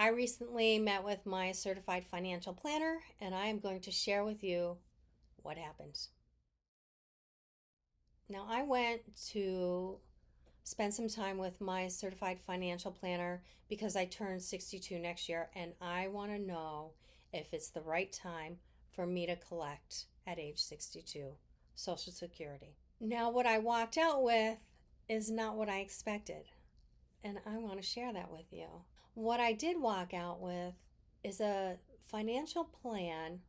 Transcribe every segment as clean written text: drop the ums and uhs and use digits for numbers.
I recently met with my certified financial planner, and I am going to share with you what happened. Now, I went to spend some time with my certified financial planner because I turn 62 next year, and I want to know if it's the right time for me to collect at age 62 Social Security. Now, what I walked out with is not what I expected, and I want to share that with you. What I did walk out with is a financial plan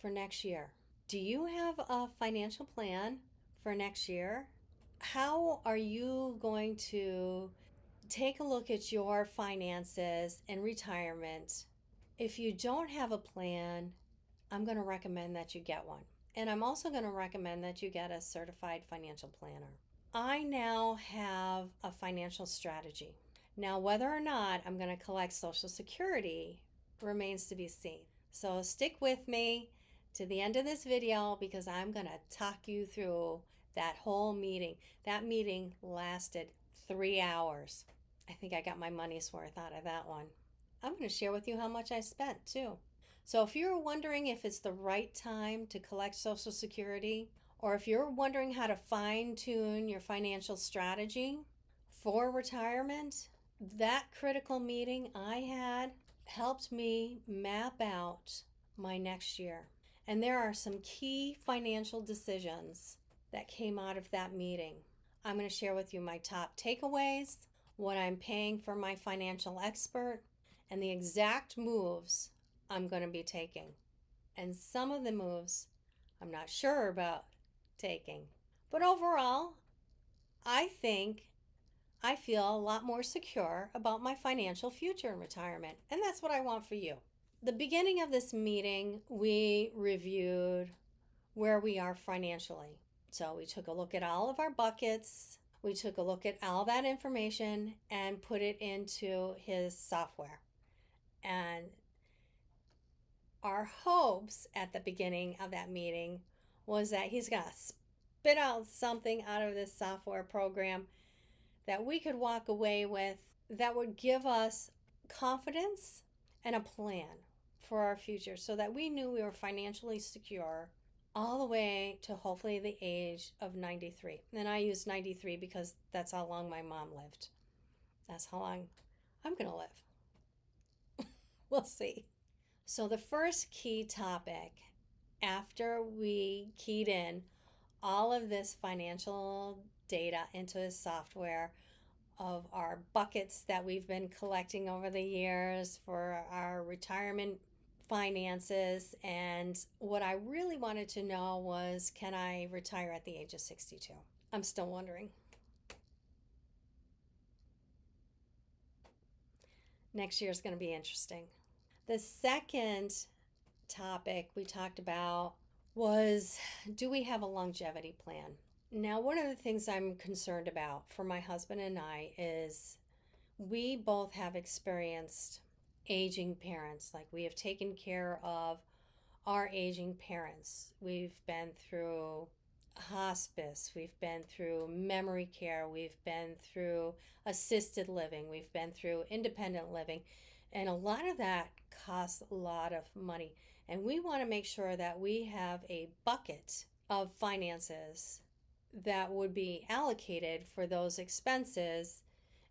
for next year. Do you have a financial plan for next year? How are you going to take a look at your finances and retirement? If you don't have a plan, I'm going to recommend that you get one. And I'm also going to recommend that you get a certified financial planner. I now have a financial strategy. Now, whether or not I'm going to collect Social Security remains to be seen. So stick with me to the end of this video because I'm going to talk you through that whole meeting. That meeting lasted 3 hours. I think I got my money's worth out of that one. I'm going to share with you how much I spent too. So if you're wondering if it's the right time to collect Social Security, or if you're wondering how to fine tune your financial strategy for retirement, that critical meeting I had helped me map out my next year. And there are some key financial decisions that came out of that meeting. I'm going to share with you my top takeaways, what I'm paying for my financial expert, and the exact moves I'm going to be taking. And some of the moves I'm not sure about taking. But overall, I feel a lot more secure about my financial future in retirement, and that's what I want for you. The beginning of this meeting, we reviewed where we are financially. So we took a look at all of our buckets. We took a look at all that information and put it into his software. And our hopes at the beginning of that meeting was that he's going to spit out something out of this software program that we could walk away with that would give us confidence and a plan for our future so that we knew we were financially secure all the way to hopefully the age of 93. And I use 93 because that's how long my mom lived. That's how long I'm going to live. We'll see. So, the first key topic after we keyed in all of this financial data into his software of our buckets that we've been collecting over the years for our retirement finances. And what I really wanted to know was, can I retire at the age of 62? I'm still wondering. Next year is going to be interesting. The second topic we talked about was, do we have a longevity plan? Now, one of the things I'm concerned about for my husband and I is we both have experienced aging parents. Like, we have taken care of our aging parents. We've been through hospice, we've been through memory care, we've been through assisted living, we've been through independent living, and a lot of that costs a lot of money. And we want to make sure that we have a bucket of finances that would be allocated for those expenses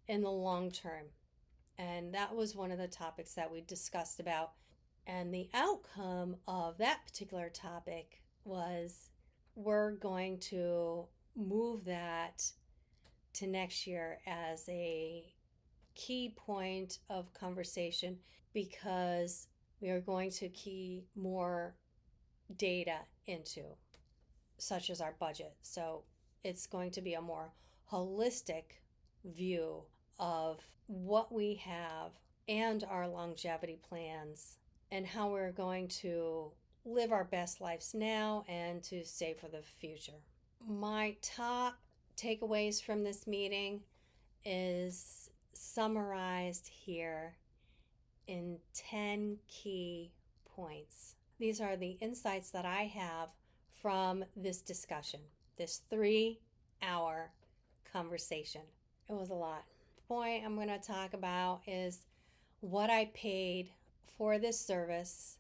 in the long term. And that was one of the topics that we discussed about. And the outcome of that particular topic was we're going to move that to next year as a key point of conversation because we are going to key more data into, such as our budget. So it's going to be a more holistic view of what we have and our longevity plans and how we're going to live our best lives now and to save for the future. My top takeaways from this meeting is summarized here in 10 key points. These are the insights that I have from this discussion, this 3 hour conversation. It was a lot. The point I'm going to talk about is what I paid for this service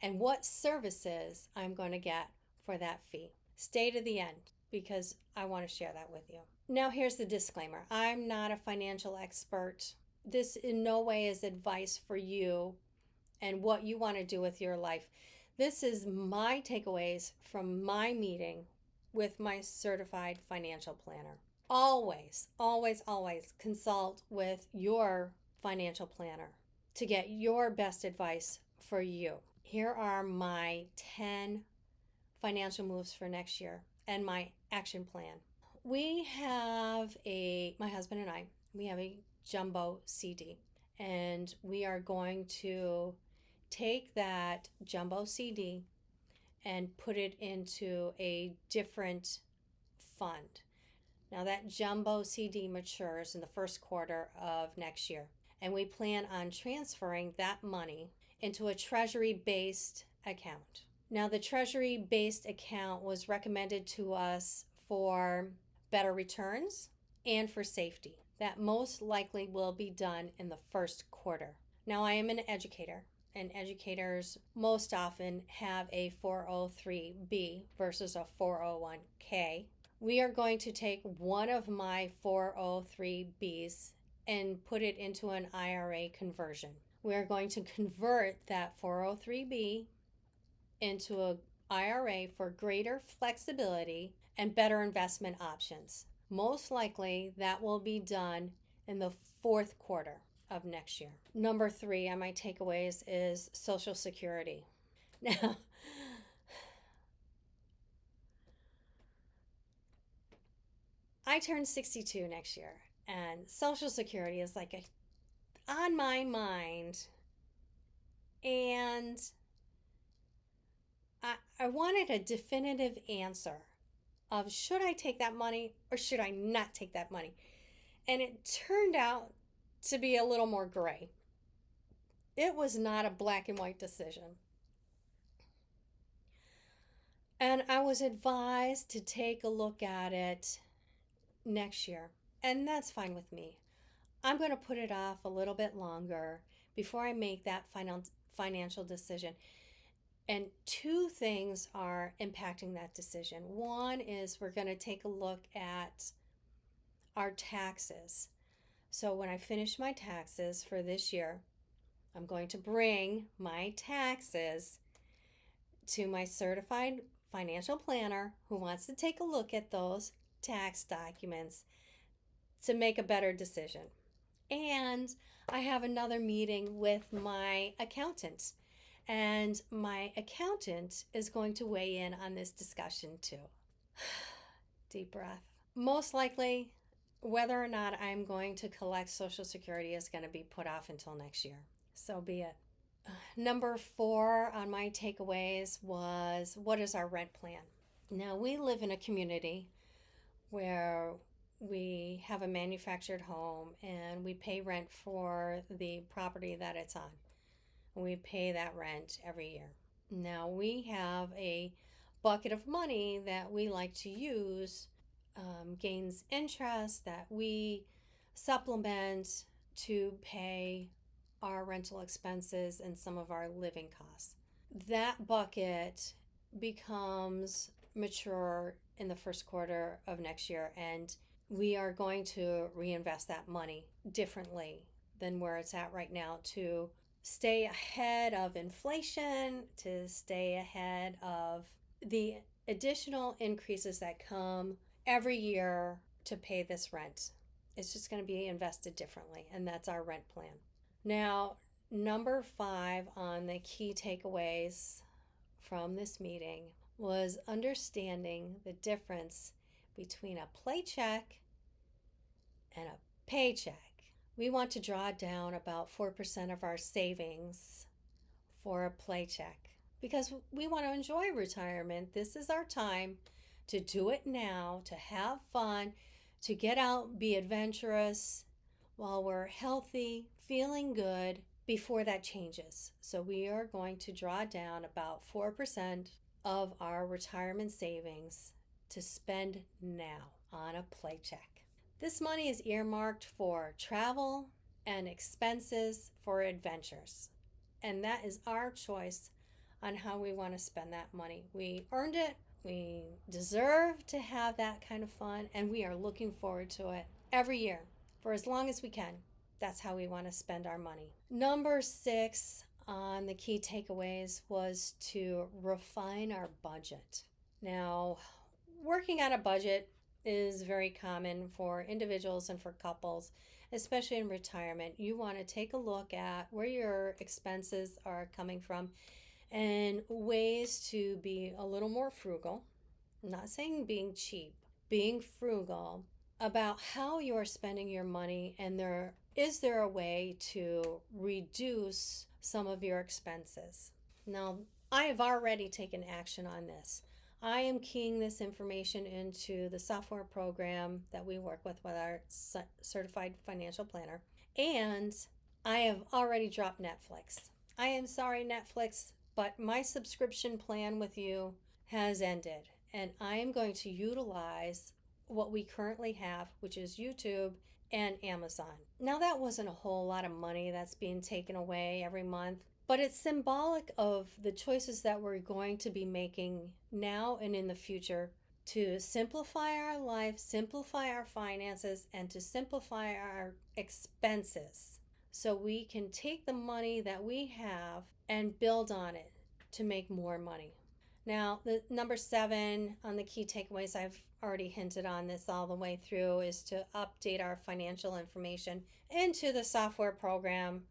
and what services I'm going to get for that fee. Stay to the end because I want to share that with you. Now, here's the disclaimer. I'm not a financial expert. This in no way is advice for you and what you want to do with your life. This is my takeaways from my meeting with my certified financial planner. Always, always, always consult with your financial planner to get your best advice for you. Here are my 10 financial moves for next year and my action plan. My husband and I, we have a jumbo CD, and we are going to take that jumbo CD and put it into a different fund. Now, that jumbo CD matures in the first quarter of next year, and we plan on transferring that money into a treasury based account. Now, the treasury based account was recommended to us for better returns and for safety. That most likely will be done in the first quarter. Now, I am an educator, and educators most often have a 403B versus a 401k. We are going to take one of my 403Bs and put it into an IRA conversion. We are going to convert that 403B into an IRA for greater flexibility and better investment options. Most likely that will be done in the fourth quarter of next year. Number 3 on my takeaways is Social Security. Now, I turn 62 next year, and Social Security is on my mind, and I wanted a definitive answer of should I take that money or should I not take that money? And it turned out to be a little more gray. It was not a black and white decision. And I was advised to take a look at it next year, and that's fine with me. I'm going to put it off a little bit longer before I make that financial decision. And 2 things are impacting that decision. One is we're going to take a look at our taxes. So when I finish my taxes for this year, I'm going to bring my taxes to my certified financial planner who wants to take a look at those tax documents to make a better decision. And I have another meeting with my accountant, and my accountant is going to weigh in on this discussion too. Deep breath. Most likely, whether or not I'm going to collect Social Security is going to be put off until next year. So be it. Number 4 on my takeaways was, what is our rent plan? Now, we live in a community where we have a manufactured home and we pay rent for the property that it's on. We pay that rent every year. Now, we have a bucket of money that we like to use, gains interest that we supplement to pay our rental expenses and some of our living costs. That bucket becomes mature in the first quarter of next year, and we are going to reinvest that money differently than where it's at right now to stay ahead of inflation, to stay ahead of the additional increases that come every year to pay this rent. It's just going to be invested differently, and that's our rent plan. Now, number 5 on the key takeaways from this meeting was understanding the difference between a paycheck and a paycheck. We want to draw down about 4% of our savings for a paycheck because we want to enjoy retirement. This is our time to do it now, to have fun, to get out, be adventurous while we're healthy, feeling good before that changes. So we are going to draw down about 4% of our retirement savings to spend now on a paycheck. This money is earmarked for travel, and expenses for adventures. And that is our choice on how we want to spend that money. We earned it, we deserve to have that kind of fun, and we are looking forward to it every year for as long as we can. That's how we want to spend our money. Number 6 on the key takeaways was to refine our budget. Now, working on a budget is very common for individuals and for couples, especially in retirement. You want to take a look at where your expenses are coming from and ways to be a little more frugal. I'm not saying being cheap, being frugal about how you're spending your money, and is there a way to reduce some of your expenses. Now, I have already taken action on this. I am keying this information into the software program that we work with our certified financial planner. And I have already dropped Netflix. I am sorry, Netflix, but my subscription plan with you has ended. And I am going to utilize what we currently have, which is YouTube and Amazon. Now, that wasn't a whole lot of money that's being taken away every month, but it's symbolic of the choices that we're going to be making now and in the future to simplify our life, simplify our finances, and to simplify our expenses so we can take the money that we have and build on it to make more money. Now, the number 7 on the key takeaways, I've already hinted on this all the way through, is to update our financial information into the software program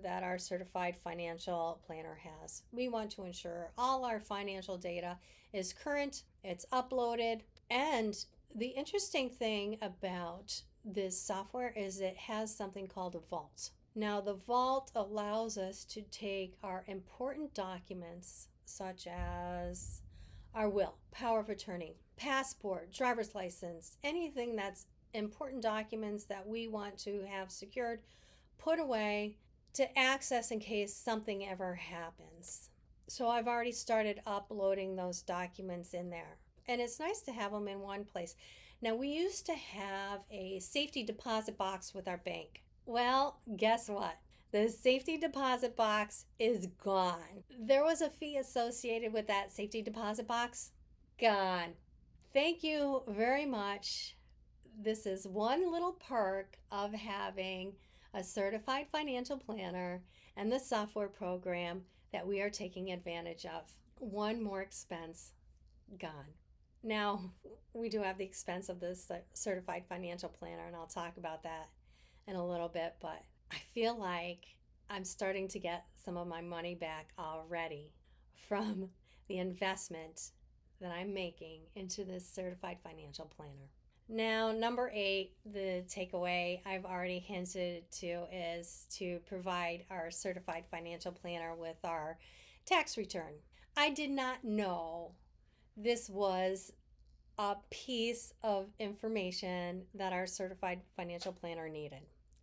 that our certified financial planner has. We want to ensure all our financial data is current, it's uploaded, and the interesting thing about this software is it has something called a vault. Now, the vault allows us to take our important documents, such as our will, power of attorney, passport, driver's license, anything that's important documents that we want to have secured, put away to access in case something ever happens. So I've already started uploading those documents in there. And it's nice to have them in one place. Now, we used to have a safety deposit box with our bank. Well, guess what? The safety deposit box is gone. There was a fee associated with that safety deposit box. Gone. Thank you very much. This is one little perk of having a certified financial planner and the software program that we are taking advantage of. One more expense gone. Now, we do have the expense of this certified financial planner, and I'll talk about that in a little bit, but I feel like I'm starting to get some of my money back already from the investment that I'm making into this certified financial planner. Now, number 8, the takeaway I've already hinted to is to provide our certified financial planner with our tax return. I did not know this was a piece of information that our certified financial planner needed.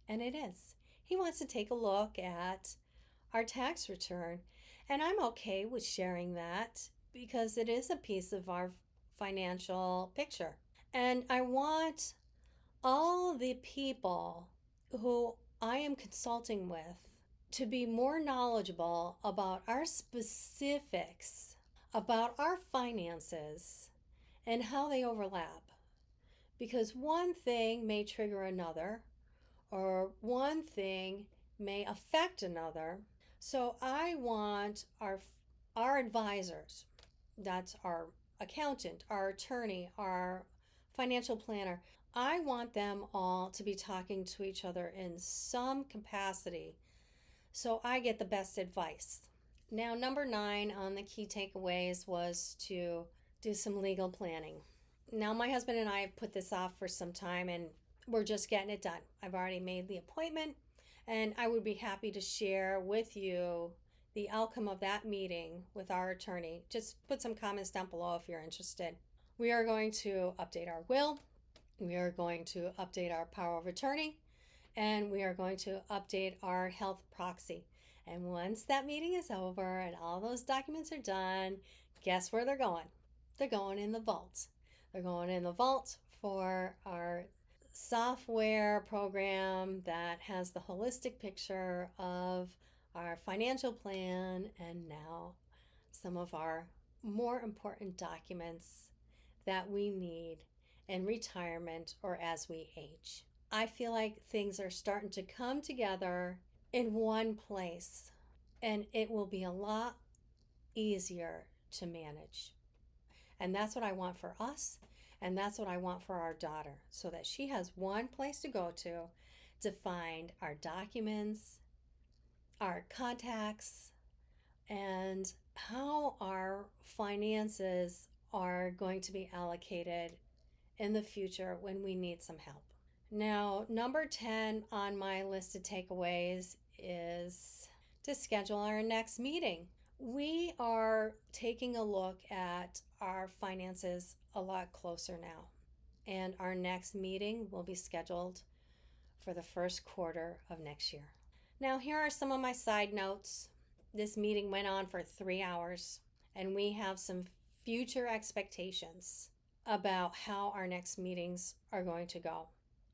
And it is. He wants to take a look at our tax return, and I'm okay with sharing that because it is a piece of our financial picture. And I want all the people who I am consulting with to be more knowledgeable about our specifics, about our finances, and how they overlap. Because one thing may trigger another, or one thing may affect another. So I want our advisors, that's our accountant, our attorney, our financial planner, I want them all to be talking to each other in some capacity so I get the best advice. Now, number 9 on the key takeaways was to do some legal planning. Now, my husband and I have put this off for some time, and we're just getting it done. I've already made the appointment, and I would be happy to share with you the outcome of that meeting with our attorney. Just put some comments down below if you're interested. We are going to update our will, we are going to update our power of attorney, and we are going to update our health proxy. And once that meeting is over and all those documents are done, guess where they're going? They're going in the vault. They're going in the vault for our software program that has the holistic picture of our financial plan and now some of our more important documents that we need in retirement or as we age. I feel like things are starting to come together in one place, and it will be a lot easier to manage. And that's what I want for us, and that's what I want for our daughter, so that she has one place to go to find our documents, our contacts, and how our finances are going to be allocated in the future when we need some help. Now, number 10 on my list of takeaways is to schedule our next meeting. We are taking a look at our finances a lot closer now, and our next meeting will be scheduled for the first quarter of next year. Now, here are some of my side notes. This meeting went on for 3 hours, and we have some future expectations about how our next meetings are going to go.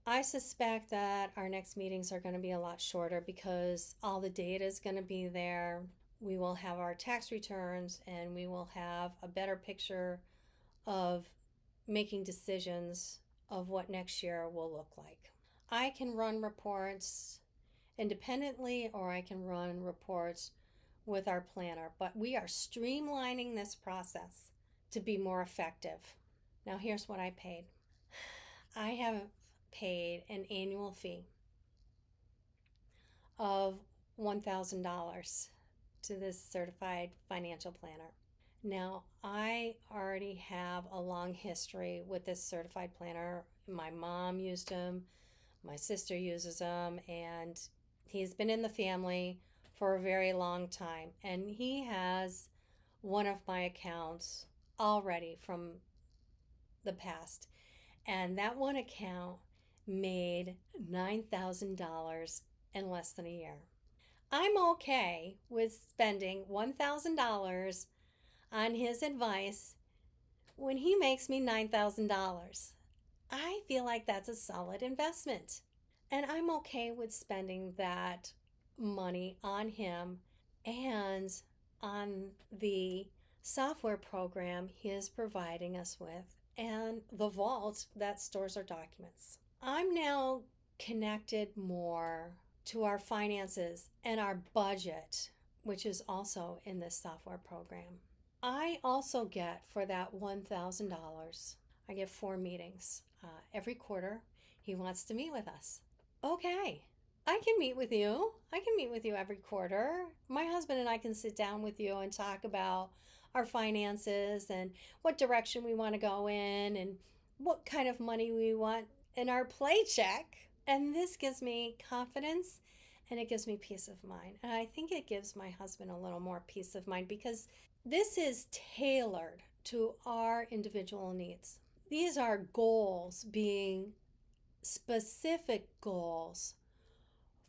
I suspect that our next meetings are going to be a lot shorter because all the data is going to be there. We will have our tax returns, and we will have a better picture of making decisions of what next year will look like. I can run reports independently, or I can run reports with our planner, but we are streamlining this process to be more effective. Now, here's what I paid. I have paid an annual fee of $1,000 to this certified financial planner. Now, I already have a long history with this certified planner. My mom used him, my sister uses him, and he's been in the family for a very long time. And he has one of my accounts already from the past. And that one account made $9,000 in less than a year. I'm okay with spending $1,000 on his advice when he makes me $9,000. I feel like that's a solid investment. And I'm okay with spending that money on him and on the software program he is providing us with and the vault that stores our documents. I'm now connected more to our finances and our budget, which is also in this software program. I also get for that $1,000, I get 4 meetings every quarter. He wants to meet with us. Okay, I can meet with you. I can meet with you every quarter. My husband and I can sit down with you and talk about our finances and what direction we want to go in and what kind of money we want in our paycheck. And this gives me confidence and it gives me peace of mind. And I think it gives my husband a little more peace of mind because this is tailored to our individual needs. These are goals being specific goals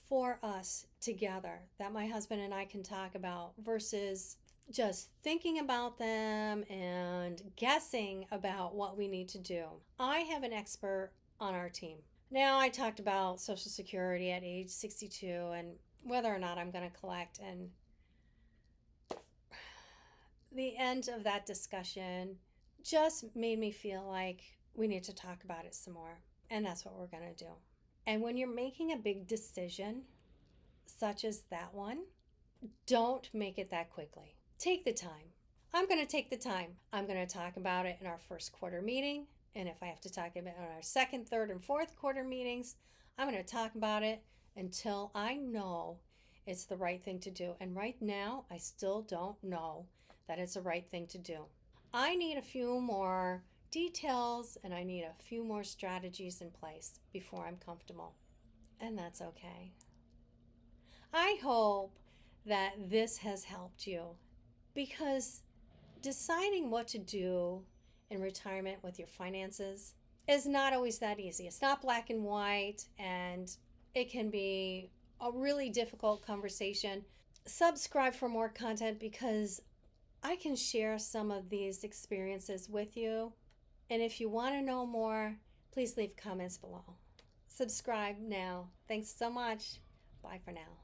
for us together that my husband and I can talk about versus just thinking about them and guessing about what we need to do. I have an expert on our team. Now, I talked about Social Security at age 62 and whether or not I'm going to collect, and the end of that discussion just made me feel like we need to talk about it some more, and that's what we're going to do. And when you're making a big decision, such as that one, don't make it that quickly. Take the time. I'm going to take the time. I'm going to talk about it in our first quarter meeting. And if I have to talk about it in our second, third, and fourth quarter meetings, I'm going to talk about it until I know it's the right thing to do. And right now, I still don't know that it's the right thing to do. I need a few more details and I need a few more strategies in place before I'm comfortable. And that's okay. I hope that this has helped you because deciding what to do in retirement with your finances is not always that easy. It's not black and white, and it can be a really difficult conversation. Subscribe for more content because I can share some of these experiences with you. And if you want to know more, please leave comments below. subscribe now. Thanks so much. Bye for now.